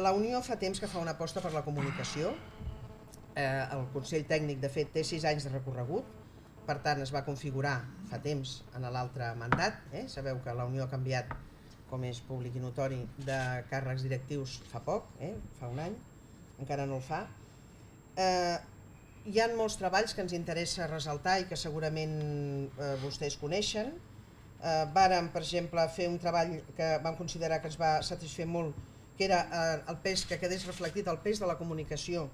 La Unió fa temps que fa una aposta per la comunicació. El Consell Tècnic, de fet, té 6 anys de recorregut, per tant es va configurar fa temps en l'altre mandat. Sabeu que la Unió ha canviat, com és públic i notori, de càrrecs directius fa poc, fa un any, encara no el fa. Hi ha molts treballs que ens interessa ressaltar i que segurament vostès coneixen. Vàrem, per exemple, fer un treball que vam considerar que ens va satisfer molt, que era el pes, que quedés reflectit el pes de la comunicació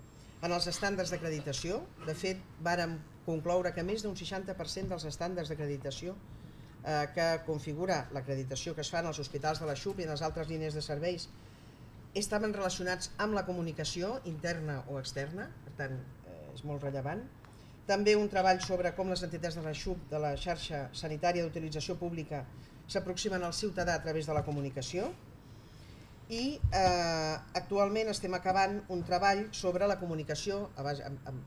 en els estàndards d'acreditació. De fet, vàrem concloure que més d'un 60% dels estàndards d'acreditació que configura l'acreditació que es fa en els hospitals de la XUP i en les altres línies de serveis estaven relacionats amb la comunicació interna o externa, per tant és molt rellevant. També un treball sobre com les entitats de la XUP, de la xarxa sanitària d'utilització pública, s'aproximen al ciutadà a través de la comunicació. I actualment estem acabant un treball sobre la comunicació a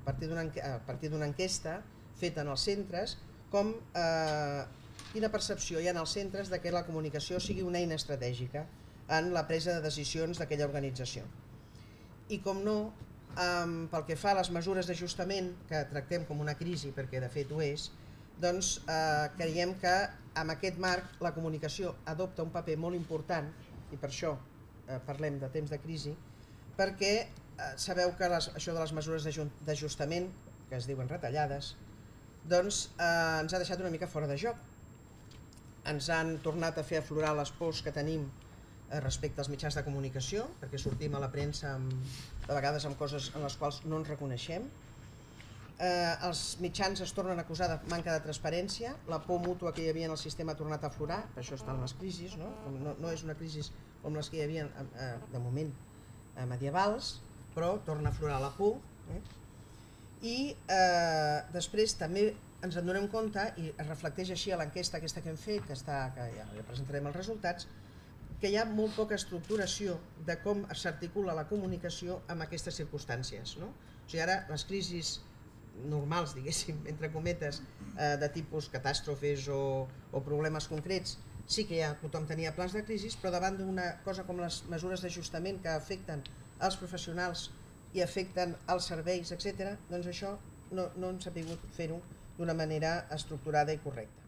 partir d'una enquesta feta en els centres, quina percepció hi ha en els centres de que la comunicació sigui una eina estratègica en la presa de decisions d'aquella organització. I com no, pel que fa a les mesures d'ajustament, que tractem com una crisi, perquè de fet ho és, doncs creiem que en aquest marc la comunicació adopta un paper molt important, i per això parlem de temps de crisi, perquè sabeu que això de les mesures d'ajustament, que es diuen retallades, doncs ens ha deixat una mica fora de joc. Ens han tornat a fer aflorar les pors que tenim respecte als mitjans de comunicació, perquè sortim a la premsa de vegades amb coses en les quals no ens reconeixem. Els mitjans es tornen a acusar de manca de transparència, la por mútua que hi havia en el sistema ha tornat a aflorar, per això estan les crisis, no és una crisi com les que hi havia de moment medievals, però torna a aflorar la por. I després també ens en donem compte, i es reflecteix així a l'enquesta aquesta que hem fet, que ja presentarem els resultats, que hi ha molt poca estructuració de com s'articula la comunicació en aquestes circumstàncies. O sigui, ara les crisis normals, diguéssim, entre cometes, de tipus catàstrofes o problemes concrets, sí que tothom tenia plans de crisi, però davant d'una cosa com les mesures d'ajustament que afecten els professionals i afecten els serveis, etc., doncs això no hem sabut fer-ho d'una manera estructurada i correcta.